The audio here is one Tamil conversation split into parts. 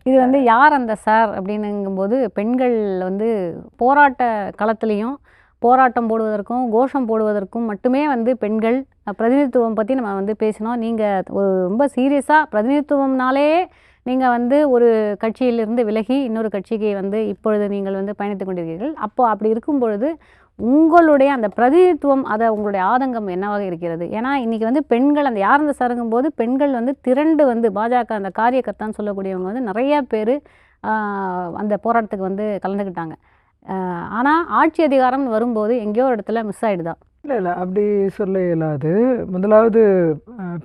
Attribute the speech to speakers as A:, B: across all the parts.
A: இது வந்து யார் அந்த சார் அப்படின்னுங்கும்போது, பெண்கள் வந்து போராட்ட களத்திலயும், போராட்டம் போடுவதற்கும், கோஷம் போடுவதற்கும் மட்டுமே வந்து பெண்கள் பிரதிநிதித்துவம் பத்தி நம்ம வந்து பேசினோம். நீங்க ஒரு ரொம்ப சீரியஸா பிரதிநிதித்துவம்னாலே, நீங்க வந்து ஒரு கட்சியிலிருந்து விலகி இன்னொரு கட்சிக்கு வந்து இப்பொழுது நீங்கள் வந்து பயணித்துக் கொண்டிருக்கிறீர்கள். அப்போ அப்படி இருக்கும் பொழுது, உங்களுடைய அந்த பிரதிநிதித்துவம் உங்களுடைய ஆதங்கம் என்னவாக இருக்கிறது? ஏன்னா, இன்னைக்கு வந்து பெண்கள் அந்த யார் அந்த சாருங்கும்போது, பெண்கள் வந்து திரண்டு வந்து பாஜக அந்த காரியகர்த்தான்னு சொல்லக்கூடியவங்க வந்து நெறைய பேரு அ அந்த போராட்டத்துக்கு வந்து கலந்துக்கிட்டாங்க. ஆனா, ஆட்சி அதிகாரம்னு வரும்போது எங்கேயோ ஒரு இடத்துல மிஸ் ஆயிடுதா?
B: இல்ல, இல்ல. அப்படி சொல்ல இயலாது. முதலாவது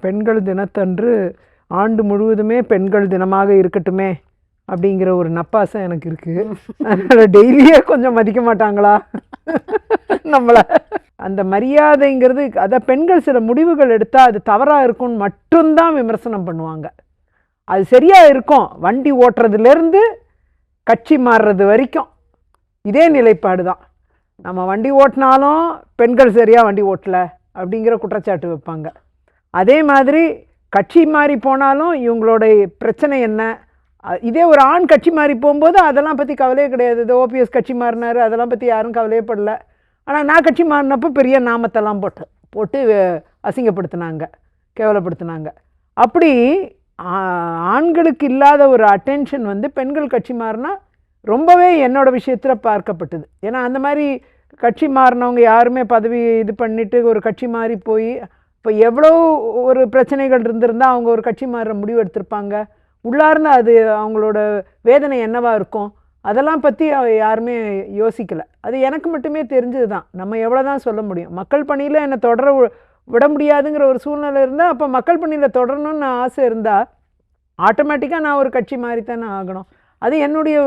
B: பெண்கள் தினத்தன்று ஆண்டு முழுவதுமே பெண்கள் தினமாக இருக்கட்டுமே அப்படிங்கிற ஒரு நப்பாசம் எனக்கு இருக்கு. அதனால டெய்லியே கொஞ்சம் மதிக்க மாட்டாங்களா நம்மள? அந்த மரியாதைங்கிறது பெண்கள் சில முடிவுகள் எடுத்தா அது தவறா இருக்கும்னு மட்டும்தான் விமர்சனம் பண்ணுவாங்க. அது சரியா இருக்கும். வண்டி ஓட்டுறதுலேருந்து கட்சி மாறுறது வரைக்கும் இதே நிலைப்பாடு தான். நம்ம வண்டி ஓட்டினாலும் பெண்கள் சரியாக வண்டி ஓட்டலை அப்படிங்கிற குற்றச்சாட்டு வைப்பாங்க. அதே மாதிரி கட்சி மாறி போனாலும் இவங்களுடைய பிரச்சனை என்ன, இதே ஒரு ஆண் கட்சி மாறி போகும்போது அதெல்லாம் பற்றி கவலையே கிடையாது. இது ஓபிஎஸ் கட்சி மாறினார், அதெல்லாம் பற்றி யாரும் கவலையே படல. ஆனால் நான் கட்சி மாறினப்போ பெரிய நாமத்தெல்லாம் போட்டு அசிங்கப்படுத்தினாங்க, கேவலப்படுத்தினாங்க. அப்படி ஆண்களுக்கு இல்லாத ஒரு அட்டென்ஷன் வந்து பெண்கள் கட்சி மாறினா ரொம்பவே என்னோட விஷயத்தில் பார்க்கப்பட்டது. ஏன்னா அந்த மாதிரி கட்சி மாறினவங்க யாருமே பதவி இது பண்ணிவிட்டு ஒரு கட்சி மாறி போய் இப்போ எவ்வளோ ஒரு பிரச்சனைகள் இருந்திருந்தால் அவங்க ஒரு கட்சி மாறுற முடிவு எடுத்திருப்பாங்க. உள்ளார்ந்து அது அவங்களோட வேதனை என்னவாக இருக்கும், அதெல்லாம் பற்றி யாருமே யோசிக்கலை. அது எனக்கு மட்டுமே தெரிஞ்சது தான். நம்ம எவ்வளோ தான் சொல்ல முடியும். மக்கள் பணியில் என்னை தொடர விட முடியாதுங்கிற ஒரு சூழ்நிலை இருந்தால், அப்போ மக்கள் பணியில் தொடரணும்னு ஆசை இருந்தால் ஆட்டோமேட்டிக்காக நான் ஒரு கட்சி மாறித்தானே ஆகணும். அது என்னுடைய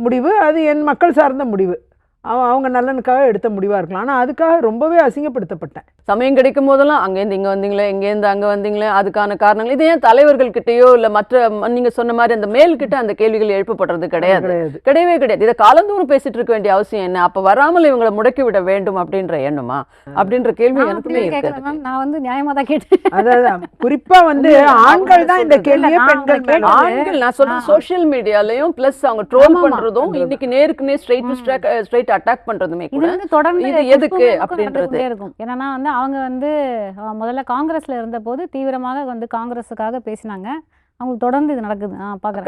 B: முடிவு, அது என் மக்கள் சார்ந்த முடிவு. அவங்க நலனுக்காக எடுத்த முடிவாக இருக்கலாம். ஆனால் அதுக்காக ரொம்பவே அசிங்கப்படுத்தப்பட்டேன்.
C: சமயம் கிடைக்கும் போதெல்லாம் அங்கேருந்து இங்கே வந்தீங்களே, எங்கேருந்து அங்கே வந்தீங்களே, அதுக்கான காரணங்கள் இது ஏன் தலைவர்கள்கிட்டயோ இல்லை மற்ற நீங்கள் சொன்ன மாதிரி அந்த மேல்கிட்ட அந்த கேள்விகள் எழுப்பப்படுறது கிடையாது, கிடையவே கிடையாது. இதை காலந்தோறும் பேசிட்டு இருக்க வேண்டிய அவசியம் என்ன? அப்போ வராமல் இவங்களை முடக்கி விட வேண்டும் அப்படின்ற எண்ணமா அப்படின்ற கேள்வி எனக்குமே இருக்கு.
A: நான் வந்து நியாயமாக தான் கேட்டேன்.
B: அதான் குறிப்பாக வந்து ஆண்கள் தான் இந்த கேள்வியை பெண்கள்
C: ஆண்கள் நான் சொல்றேன் சோஷியல் மீடியாலையும் பிளஸ் அவங்க ட்ரோல் பண்றதும் இன்னைக்கு நேருக்கு நேர் ஸ்ட்ரெயிட் அட்டாக் பண்றதுமே கூட
A: தொடர்ந்து
C: இது எதுக்கு அப்படின்றது
A: இருக்கும். ஏன்னா வந்து அவங்க வந்து முதல்ல காங்கிரஸ்ல இருந்த போது தீவிரமாக வந்து காங்கிரஸுக்காக பேசினாங்க. அவங்களுக்கு தொடர்ந்து இது நடக்குது. நான் பார்க்குறேன்.